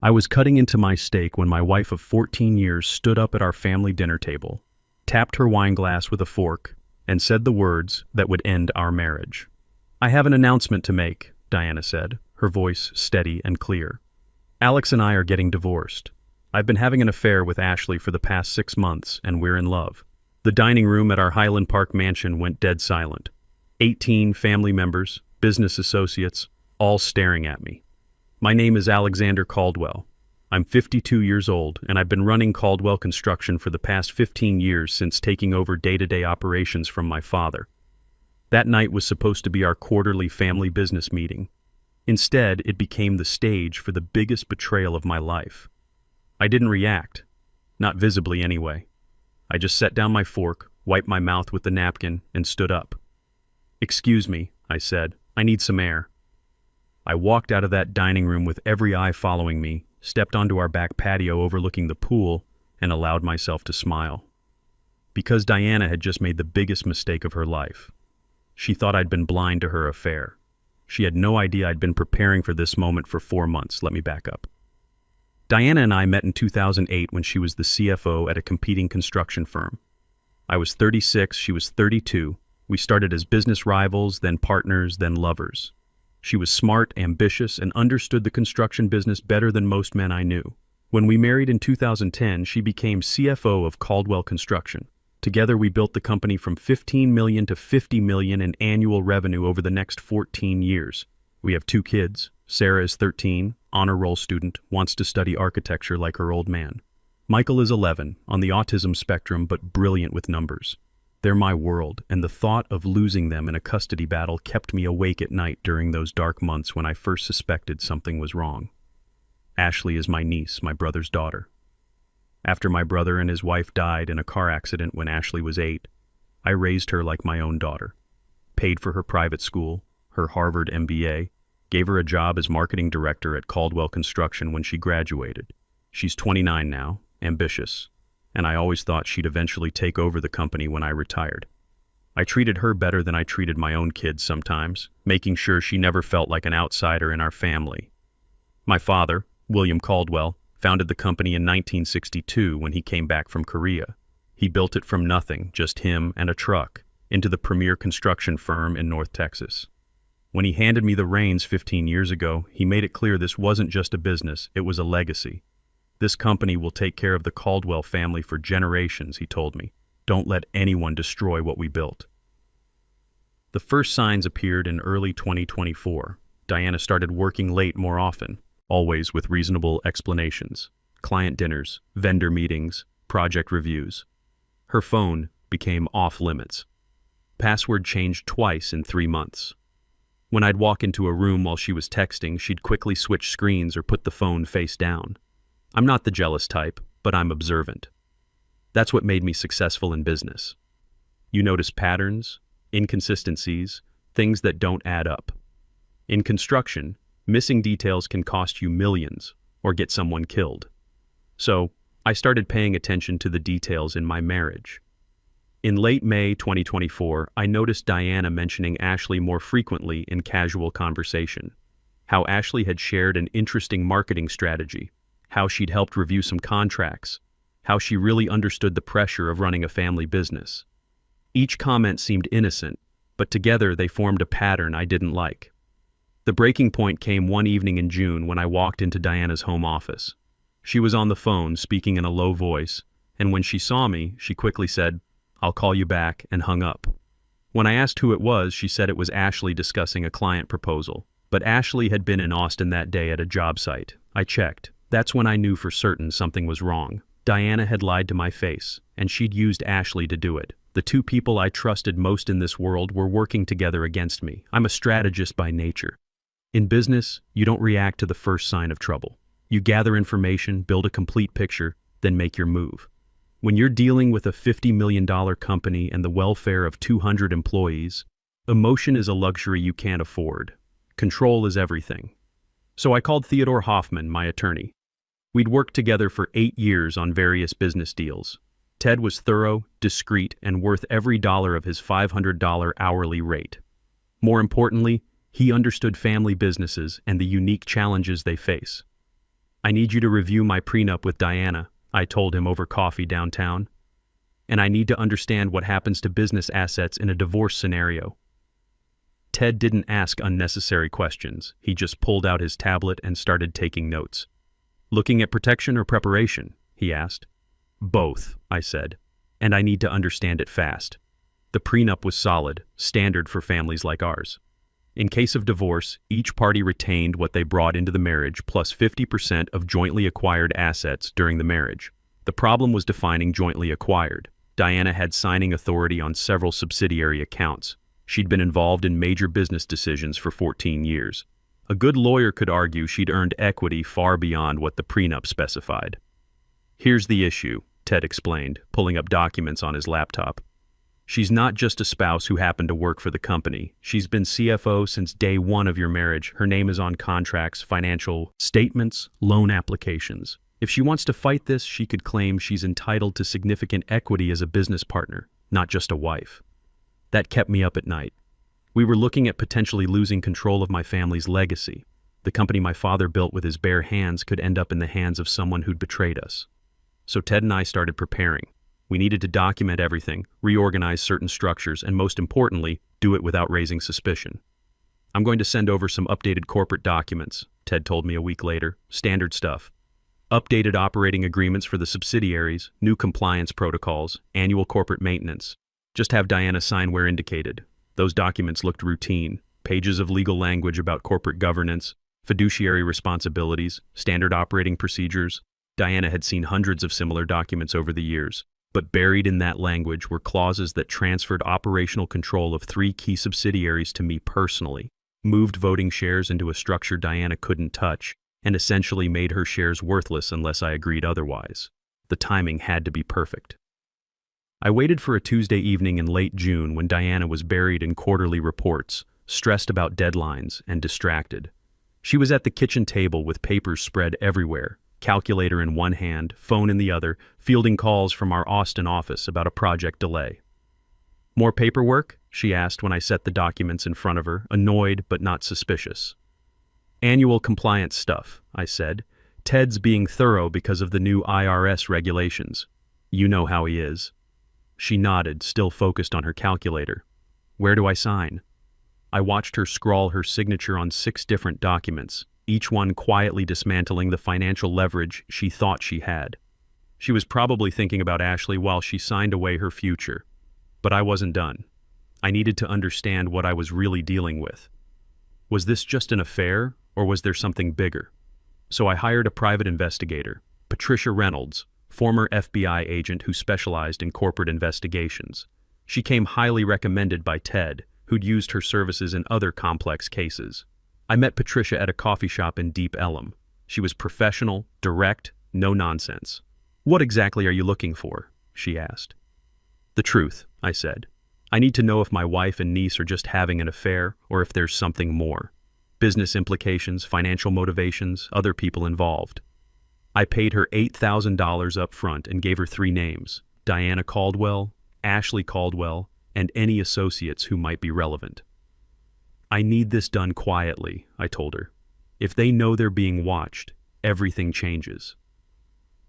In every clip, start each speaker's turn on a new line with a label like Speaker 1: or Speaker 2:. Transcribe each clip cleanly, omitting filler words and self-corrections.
Speaker 1: I was cutting into my steak when my wife of 14 years stood up at our family dinner table, tapped her wine glass with a fork, and said the words that would end our marriage. "I have an announcement to make," Diana said, her voice steady and clear. "Alex and I are getting divorced. I've been having an affair with Ashley for the past 6 months, and we're in love." The dining room at our Highland Park mansion went dead silent. 18 family members, business associates, all staring at me. My name is Alexander Caldwell. I'm 52 years old, and I've been running Caldwell Construction for the past 15 years since taking over day-to-day operations from my father. That night was supposed to be our quarterly family business meeting. Instead, it became the stage for the biggest betrayal of my life. I didn't react, not visibly anyway. I just set down my fork, wiped my mouth with the napkin, and stood up. "Excuse me," I said, "I need some air." I walked out of that dining room with every eye following me, stepped onto our back patio overlooking the pool, and allowed myself to smile. Because Diana had just made the biggest mistake of her life. She thought I'd been blind to her affair. She had no idea I'd been preparing for this moment for 4 months. Let me back up. Diana and I met in 2008 when she was the CFO at a competing construction firm. I was 36, she was 32. We started as business rivals, then partners, then lovers. She was smart, ambitious, and understood the construction business better than most men I knew. When we married in 2010, she became CFO of Caldwell Construction. Together, we built the company from $15 million to $50 million in annual revenue over the next 14 years. We have 2 kids. Sarah is 13, honor roll student, wants to study architecture like her old man. Michael is 11, on the autism spectrum but brilliant with numbers. They're my world, and the thought of losing them in a custody battle kept me awake at night during those dark months when I first suspected something was wrong. Ashley is my niece, my brother's daughter. After my brother and his wife died in a car accident when Ashley was 8, I raised her like my own daughter. Paid for her private school, her Harvard MBA, gave her a job as marketing director at Caldwell Construction when she graduated. She's 29 now, ambitious, and I always thought she'd eventually take over the company when I retired. I treated her better than I treated my own kids sometimes, making sure she never felt like an outsider in our family. My father, William Caldwell, founded the company in 1962 when he came back from Korea. He built it from nothing, just him and a truck, into the premier construction firm in North Texas. When he handed me the reins 15 years ago, he made it clear this wasn't just a business, it was a legacy. "This company will take care of the Caldwell family for generations," he told me. "Don't let anyone destroy what we built." The first signs appeared in early 2024. Diana started working late more often, always with reasonable explanations. Client dinners, vendor meetings, project reviews. Her phone became off limits. Password changed twice in 3 months. When I'd walk into a room while she was texting, she'd quickly switch screens or put the phone face down. I'm not the jealous type, but I'm observant. That's what made me successful in business. You notice patterns, inconsistencies, things that don't add up. In construction, missing details can cost you millions or get someone killed. So, I started paying attention to the details in my marriage. In late May 2024, I noticed Diana mentioning Ashley more frequently in casual conversation. How Ashley had shared an interesting marketing strategy, how she'd helped review some contracts, how she really understood the pressure of running a family business. Each comment seemed innocent, but together they formed a pattern I didn't like. The breaking point came one evening in June when I walked into Diana's home office. She was on the phone, speaking in a low voice, and when she saw me, she quickly said, "I'll call you back," and hung up. When I asked who it was, she said it was Ashley discussing a client proposal. But Ashley had been in Austin that day at a job site. I checked. That's when I knew for certain something was wrong. Diana had lied to my face, and she'd used Ashley to do it. The 2 people I trusted most in this world were working together against me. I'm a strategist by nature. In business, you don't react to the first sign of trouble. You gather information, build a complete picture, then make your move. When you're dealing with a $50 million company and the welfare of 200 employees, emotion is a luxury you can't afford. Control is everything. So I called Theodore Hoffman, my attorney. We'd worked together for 8 years on various business deals. Ted was thorough, discreet, and worth every dollar of his $500 hourly rate. More importantly, he understood family businesses and the unique challenges they face. I need you to review my prenup with Diana, I told him over coffee downtown. And I need to understand what happens to business assets in a divorce scenario. Ted didn't ask unnecessary questions. He just pulled out his tablet and started taking notes. Looking at protection or preparation? He asked. Both, I said. And I need to understand it fast. The prenup was solid, standard for families like ours. In case of divorce, each party retained what they brought into the marriage plus 50% of jointly acquired assets during the marriage. The problem was defining jointly acquired. Diana had signing authority on several subsidiary accounts. She'd been involved in major business decisions for 14 years. A good lawyer could argue she'd earned equity far beyond what the prenup specified. Here's the issue, Ted explained, pulling up documents on his laptop. She's not just a spouse who happened to work for the company. She's been CFO since day one of your marriage. Her name is on contracts, financial statements, loan applications. If she wants to fight this, she could claim she's entitled to significant equity as a business partner, not just a wife. That kept me up at night. We were looking at potentially losing control of my family's legacy. The company my father built with his bare hands could end up in the hands of someone who'd betrayed us. So Ted and I started preparing. We needed to document everything, reorganize certain structures, and most importantly, do it without raising suspicion. I'm going to send over some updated corporate documents, Ted told me a week later. Standard stuff. Updated operating agreements for the subsidiaries, new compliance protocols, annual corporate maintenance. Just have Diana sign where indicated. Those documents looked routine. Pages of legal language about corporate governance, fiduciary responsibilities, standard operating procedures. Diana had seen hundreds of similar documents over the years, but buried in that language were clauses that transferred operational control of 3 key subsidiaries to me personally, moved voting shares into a structure Diana couldn't touch, and essentially made her shares worthless unless I agreed otherwise. The timing had to be perfect. I waited for a Tuesday evening in late June when Diana was buried in quarterly reports, stressed about deadlines, and distracted. She was at the kitchen table with papers spread everywhere, calculator in one hand, phone in the other, fielding calls from our Austin office about a project delay. More paperwork? She asked when I set the documents in front of her, annoyed but not suspicious. Annual compliance stuff, I said. Ted's being thorough because of the new IRS regulations. You know how he is. She nodded, still focused on her calculator. Where do I sign? I watched her scrawl her signature on 6 different documents, each one quietly dismantling the financial leverage she thought she had. She was probably thinking about Ashley while she signed away her future. But I wasn't done. I needed to understand what I was really dealing with. Was this just an affair, or was there something bigger? So I hired a private investigator, Patricia Reynolds, former FBI agent who specialized in corporate investigations. She came highly recommended by Ted, who'd used her services in other complex cases. I met Patricia at a coffee shop in Deep Ellum. She was professional, direct, no nonsense. What exactly are you looking for? She asked. The truth, I said. I need to know if my wife and niece are just having an affair or if there's something more. Business implications, financial motivations, other people involved. I paid her $8,000 up front and gave her 3 names, Diana Caldwell, Ashley Caldwell, and any associates who might be relevant. I need this done quietly, I told her. If they know they're being watched, everything changes.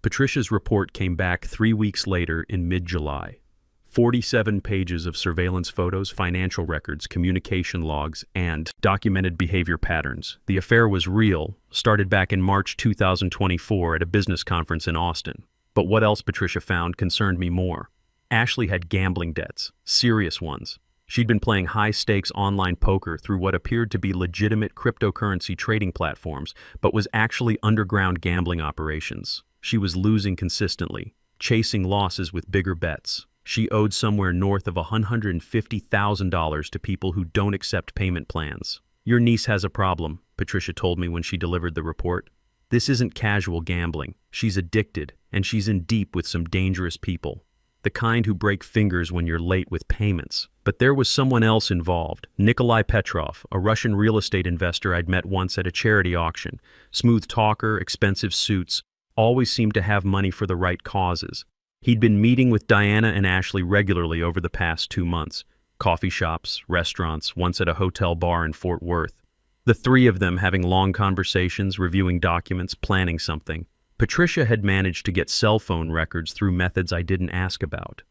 Speaker 1: Patricia's report came back 3 weeks later in mid-July. 47 pages of surveillance photos, financial records, communication logs, and documented behavior patterns. The affair was real, started back in March 2024 at a business conference in Austin. But what else Patricia found concerned me more. Ashley had gambling debts, serious ones. She'd been playing high-stakes online poker through what appeared to be legitimate cryptocurrency trading platforms, but was actually underground gambling operations. She was losing consistently, chasing losses with bigger bets. She owed somewhere north of $150,000 to people who don't accept payment plans. Your niece has a problem, Patricia told me when she delivered the report. This isn't casual gambling. She's addicted, and she's in deep with some dangerous people. The kind who break fingers when you're late with payments. But there was someone else involved, Nikolai Petrov, a Russian real estate investor I'd met once at a charity auction. Smooth talker, expensive suits, always seemed to have money for the right causes. He'd been meeting with Diana and Ashley regularly over the past 2 months. Coffee shops, restaurants, once at a hotel bar in Fort Worth. The three of them having long conversations, reviewing documents, planning something. Patricia had managed to get cell phone records through methods I didn't ask about.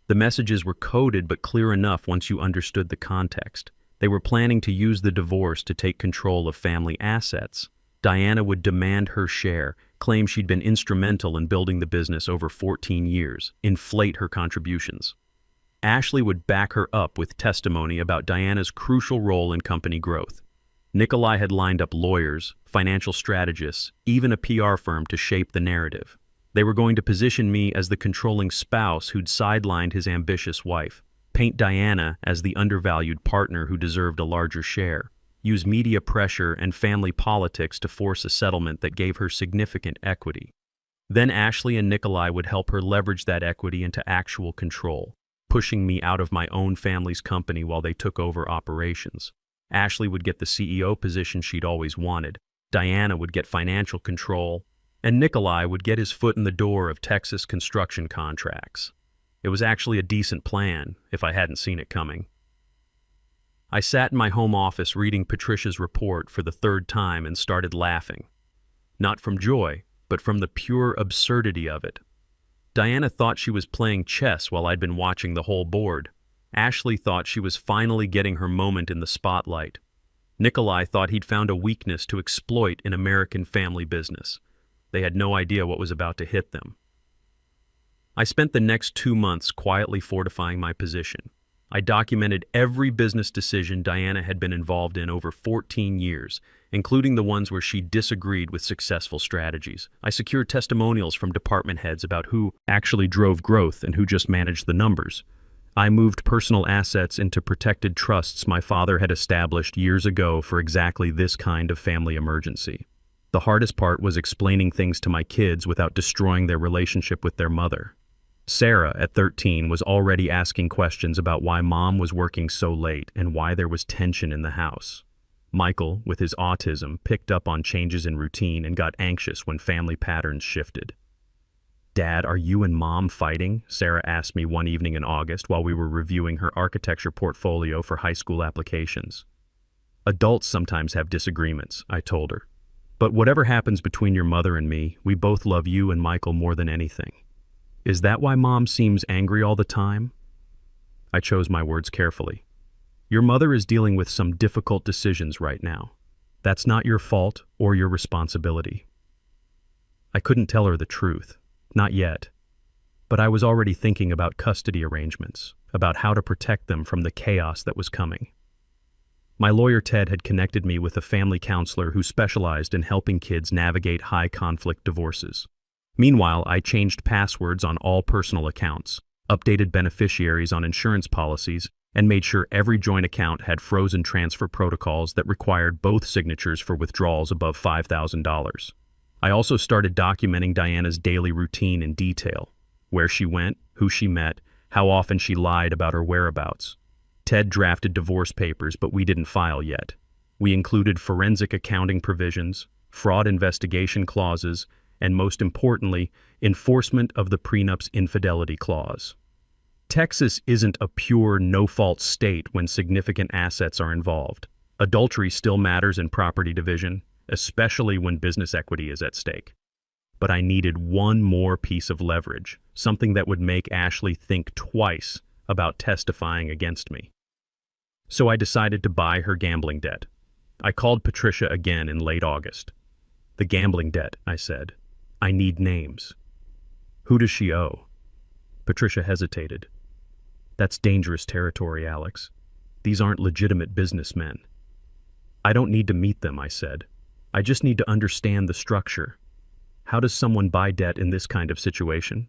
Speaker 1: The messages were coded but clear enough once you understood the context. They were planning to use the divorce to take control of family assets. Diana would demand her share, claim she'd been instrumental in building the business over 14 years, inflate her contributions. Ashley would back her up with testimony about Diana's crucial role in company growth. Nikolai had lined up lawyers, financial strategists, even a PR firm to shape the narrative. They were going to position me as the controlling spouse who'd sidelined his ambitious wife, paint Diana as the undervalued partner who deserved a larger share, use media pressure and family politics to force a settlement that gave her significant equity. Then Ashley and Nikolai would help her leverage that equity into actual control, pushing me out of my own family's company while they took over operations. Ashley would get the CEO position she'd always wanted, Diana would get financial control, and Nikolai would get his foot in the door of Texas construction contracts. It was actually a decent plan, if I hadn't seen it coming. I sat in my home office reading Patricia's report for the third time and started laughing. Not from joy, but from the pure absurdity of it. Diana thought she was playing chess while I'd been watching the whole board. Ashley thought she was finally getting her moment in the spotlight. Nikolai thought he'd found a weakness to exploit in American family business. They had no idea what was about to hit them. I spent the next 2 months quietly fortifying my position. I documented every business decision Diana had been involved in over 14 years, including the ones where she disagreed with successful strategies. I secured testimonials from department heads about who actually drove growth and who just managed the numbers. I moved personal assets into protected trusts my father had established years ago for exactly this kind of family emergency. The hardest part was explaining things to my kids without destroying their relationship with their mother. Sarah, at 13, was already asking questions about why Mom was working so late and why there was tension in the house. Michael, with his autism, picked up on changes in routine and got anxious when family patterns shifted. "Dad, are you and Mom fighting?" Sarah asked me one evening in August while we were reviewing her architecture portfolio for high school applications. "Adults sometimes have disagreements," I told her. "But whatever happens between your mother and me, we both love you and Michael more than anything." "Is that why Mom seems angry all the time?" I chose my words carefully. "Your mother is dealing with some difficult decisions right now. That's not your fault or your responsibility." I couldn't tell her the truth. Not yet. But I was already thinking about custody arrangements, about how to protect them from the chaos that was coming. My lawyer Ted had connected me with a family counselor who specialized in helping kids navigate high-conflict divorces. Meanwhile, I changed passwords on all personal accounts, updated beneficiaries on insurance policies, and made sure every joint account had frozen transfer protocols that required both signatures for withdrawals above $5,000. I also started documenting Diana's daily routine in detail: where she went, who she met, how often she lied about her whereabouts. Ted drafted divorce papers, but we didn't file yet. We included forensic accounting provisions, fraud investigation clauses, and most importantly, enforcement of the prenup's infidelity clause. Texas isn't a pure, no-fault state when significant assets are involved. Adultery still matters in property division, especially when business equity is at stake. But I needed one more piece of leverage, something that would make Ashley think twice about testifying against me. So I decided to buy her gambling debt. I called Patricia again in late August. "The gambling debt," I said. "I need names." "Who does she owe?" Patricia hesitated. "That's dangerous territory, Alex. These aren't legitimate businessmen." "I don't need to meet them," I said. "I just need to understand the structure. How does someone buy debt in this kind of situation?"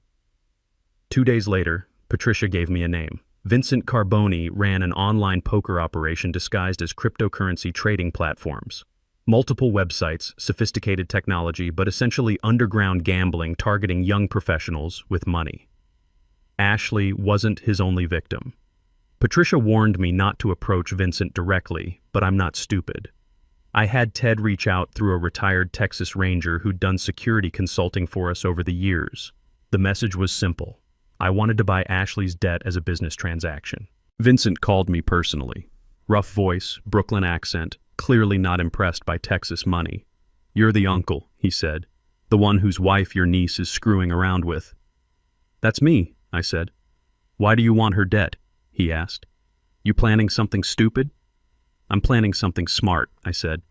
Speaker 1: 2 days later, Patricia gave me a name. Vincent Carboni ran an online poker operation disguised as cryptocurrency trading platforms. Multiple websites, sophisticated technology, but essentially underground gambling targeting young professionals with money. Ashley wasn't his only victim. Patricia warned me not to approach Vincent directly, but I'm not stupid. I had Ted reach out through a retired Texas Ranger who'd done security consulting for us over the years. The message was simple. I wanted to buy Ashley's debt as a business transaction. Vincent called me personally. Rough voice, Brooklyn accent, clearly not impressed by Texas money. "You're the uncle," he said. "The one whose wife your niece is screwing around with." "That's me," I said. "Why do you want her debt?" he asked. "You planning something stupid?" "I'm planning something smart," I said.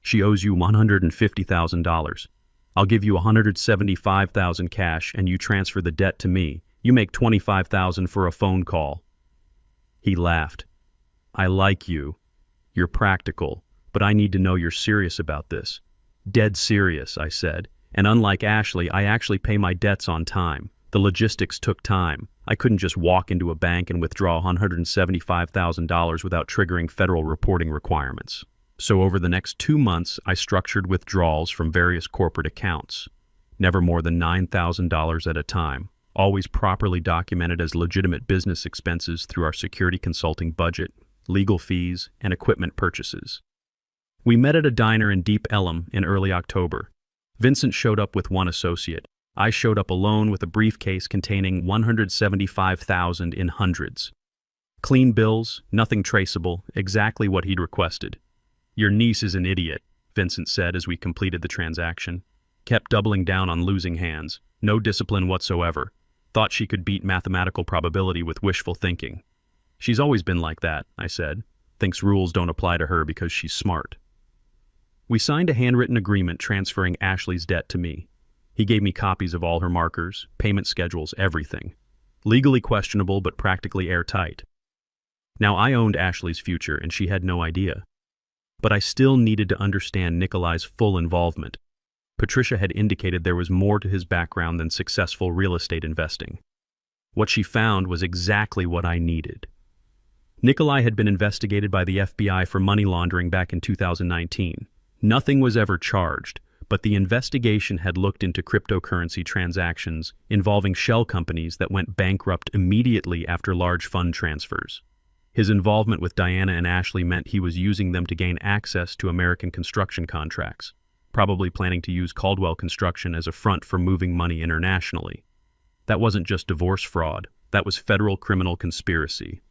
Speaker 1: "She owes you $150,000. I'll give you $175,000 cash and you transfer the debt to me. You make $25,000 for a phone call." He laughed. "I like you. You're practical, but I need to know you're serious about this." "Dead serious," I said. "And unlike Ashley, I actually pay my debts on time. The logistics took time. I couldn't just walk into a bank and withdraw $175,000 without triggering federal reporting requirements. So over the next 2 months, I structured withdrawals from various corporate accounts. Never more than $9,000 at a time, always properly documented as legitimate business expenses through our security consulting budget, legal fees, and equipment purchases. We met at a diner in Deep Ellum in early October. Vincent showed up with one associate. I showed up alone with a briefcase containing $175,000 in hundreds. Clean bills, nothing traceable, exactly what he'd requested. "Your niece is an idiot," Vincent said as we completed the transaction. "Kept doubling down on losing hands. No discipline whatsoever. Thought she could beat mathematical probability with wishful thinking." "She's always been like that," I said. "Thinks rules don't apply to her because she's smart." We signed a handwritten agreement transferring Ashley's debt to me. He gave me copies of all her markers, payment schedules, everything. Legally questionable, but practically airtight. Now I owned Ashley's future, and she had no idea. But I still needed to understand Nikolai's full involvement. Patricia had indicated there was more to his background than successful real estate investing. What she found was exactly what I needed. Nikolai had been investigated by the FBI for money laundering back in 2019. Nothing was ever charged, but the investigation had looked into cryptocurrency transactions involving shell companies that went bankrupt immediately after large fund transfers. His involvement with Diana and Ashley meant he was using them to gain access to American construction contracts, probably planning to use Caldwell Construction as a front for moving money internationally. That wasn't just divorce fraud, that was federal criminal conspiracy.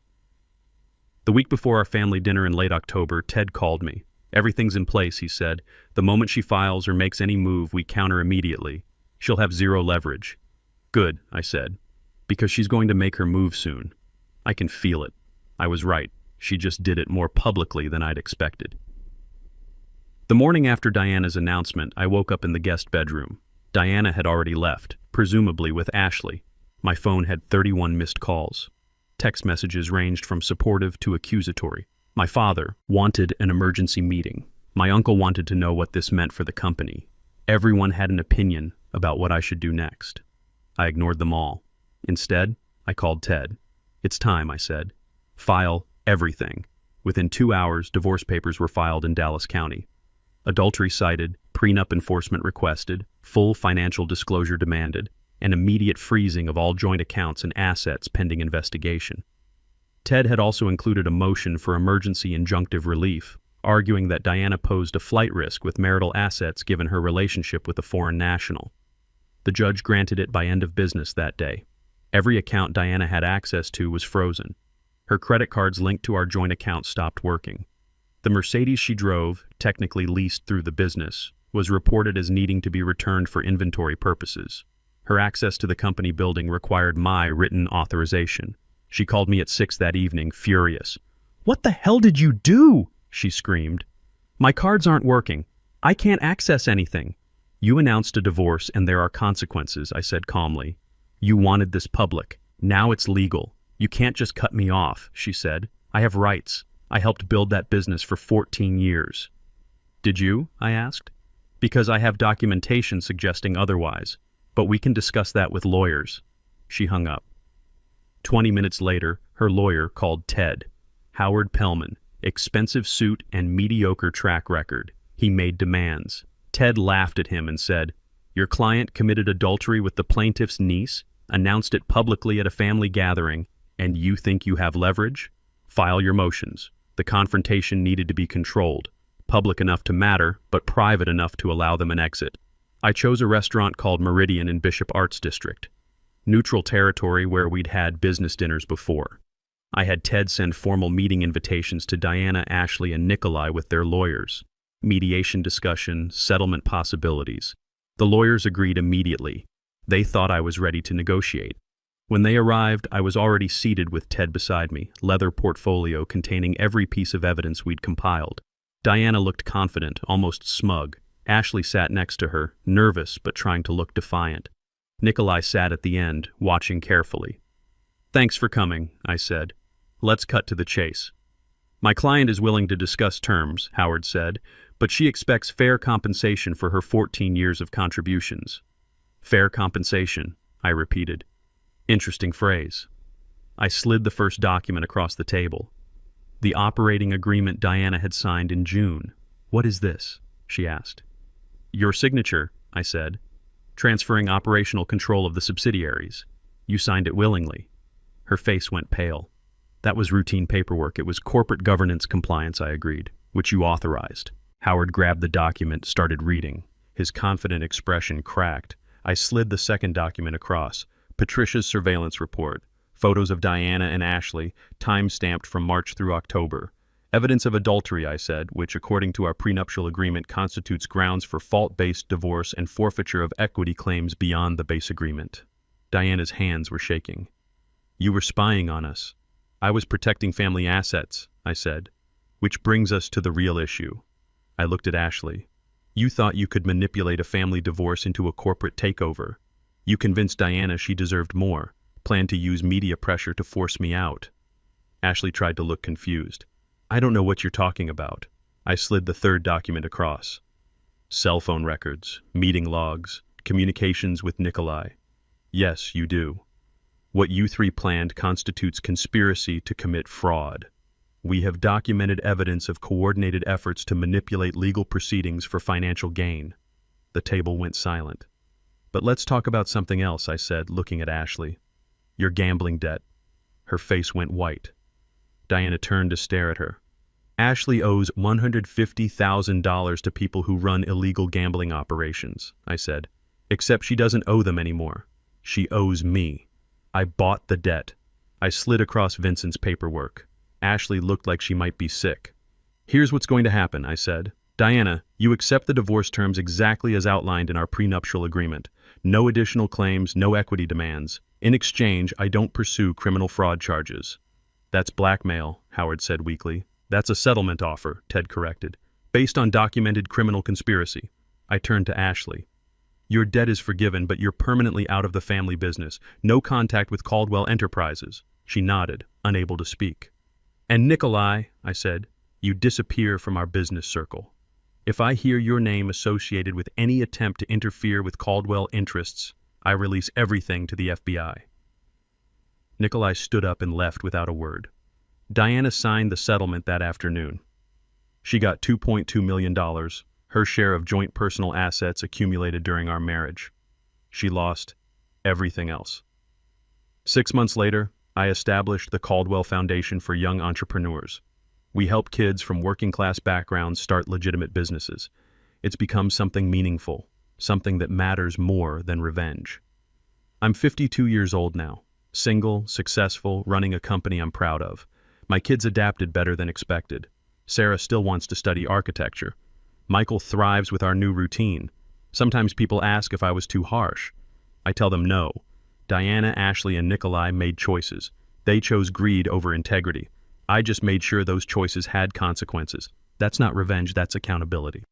Speaker 1: The week before our family dinner in late October, Ted called me. "Everything's in place," he said. "The moment she files or makes any move, we counter immediately. She'll have zero leverage." "Good," I said, "because she's going to make her move soon. I can feel it." I was right. She just did it more publicly than I'd expected. The morning after Diana's announcement, I woke up in the guest bedroom. Diana had already left, presumably with Ashley. My phone had 31 missed calls. Text messages ranged from supportive to accusatory. My father wanted an emergency meeting. My uncle wanted to know what this meant for the company. Everyone had an opinion about what I should do next. I ignored them all. Instead, I called Ted. "It's time," I said. "File everything." Within 2 hours, divorce papers were filed in Dallas County. Adultery cited, prenup enforcement requested, full financial disclosure demanded, and immediate freezing of all joint accounts and assets pending investigation. Ted had also included a motion for emergency injunctive relief, arguing that Diana posed a flight risk with marital assets given her relationship with a foreign national. The judge granted it by end of business that day. Every account Diana had access to was frozen. Her credit cards linked to our joint account stopped working. The Mercedes she drove, technically leased through the business, was reported as needing to be returned for inventory purposes. Her access to the company building required my written authorization. She called me at 6 that evening, furious. "What the hell did you do?" she screamed. "My cards aren't working. I can't access anything." "You announced a divorce and there are consequences," I said calmly. "You wanted this public. Now it's legal. You can't just cut me off," she said. "I have rights. I helped build that business for 14 years. "Did you?" I asked. "Because I have documentation suggesting otherwise. But we can discuss that with lawyers." She hung up. 20 minutes later, her lawyer called Ted. Howard Pellman, expensive suit and mediocre track record. He made demands. Ted laughed at him and said, "Your client committed adultery with the plaintiff's niece, announced it publicly at a family gathering, and you think you have leverage? File your motions." The confrontation needed to be controlled, public enough to matter, but private enough to allow them an exit. I chose a restaurant called Meridian in Bishop Arts District, neutral territory where we'd had business dinners before. I had Ted send formal meeting invitations to Diana, Ashley, and Nikolai with their lawyers. Mediation discussion, settlement possibilities. The lawyers agreed immediately. They thought I was ready to negotiate. When they arrived, I was already seated with Ted beside me, leather portfolio containing every piece of evidence we'd compiled. Diana looked confident, almost smug. Ashley sat next to her, nervous but trying to look defiant. Nikolai sat at the end, watching carefully. "Thanks for coming," I said. "Let's cut to the chase." "My client is willing to discuss terms," Howard said, "but she expects fair compensation for her 14 years of contributions." "Fair compensation," I repeated. Interesting phrase. I slid the first document across the table. The operating agreement Diana had signed in June. "What is this?" she asked. "Your signature," I said. "Transferring operational control of the subsidiaries. You signed it willingly." Her face went pale. "That was routine paperwork. It was corporate governance compliance," I agreed, "which you authorized." Howard grabbed the document, started reading. His confident expression cracked. I slid the second document across. Patricia's surveillance report. Photos of Diana and Ashley, time-stamped from March through October. "Evidence of adultery," I said, "which according to our prenuptial agreement constitutes grounds for fault-based divorce and forfeiture of equity claims beyond the base agreement." Diana's hands were shaking. "You were spying on us." "I was protecting family assets," I said. "Which brings us to the real issue." I looked at Ashley. "You thought you could manipulate a family divorce into a corporate takeover. You convinced Diana she deserved more, planned to use media pressure to force me out." Ashley tried to look confused. "I don't know what you're talking about." I slid the third document across. Cell phone records, meeting logs, communications with Nikolai. "Yes, you do. What you three planned constitutes conspiracy to commit fraud. We have documented evidence of coordinated efforts to manipulate legal proceedings for financial gain." The table went silent. "But let's talk about something else," I said, looking at Ashley. "Your gambling debt." Her face went white. Diana turned to stare at her. "Ashley owes $150,000 to people who run illegal gambling operations," I said. "Except she doesn't owe them anymore. She owes me. I bought the debt." I slid across Vincent's paperwork. Ashley looked like she might be sick. "Here's what's going to happen," I said. "Diana, you accept the divorce terms exactly as outlined in our prenuptial agreement. No additional claims, no equity demands. In exchange, I don't pursue criminal fraud charges." "That's blackmail," Howard said weakly. "That's a settlement offer," Ted corrected. "Based on documented criminal conspiracy." I turned to Ashley. "Your debt is forgiven, but you're permanently out of the family business. No contact with Caldwell Enterprises." She nodded, unable to speak. "And Nikolai," I said, "you disappear from our business circle. If I hear your name associated with any attempt to interfere with Caldwell interests, I release everything to the FBI." Nikolai stood up and left without a word. Diana signed the settlement that afternoon. She got $2.2 million, her share of joint personal assets accumulated during our marriage. She lost everything else. 6 months later, I established the Caldwell Foundation for Young Entrepreneurs. We help kids from working-class backgrounds start legitimate businesses. It's become something meaningful, something that matters more than revenge. I'm 52 years old now, single, successful, running a company I'm proud of. My kids adapted better than expected. Sarah still wants to study architecture. Michael thrives with our new routine. Sometimes people ask if I was too harsh. I tell them no. Diana, Ashley, and Nikolai made choices. They chose greed over integrity. I just made sure those choices had consequences. That's not revenge, that's accountability.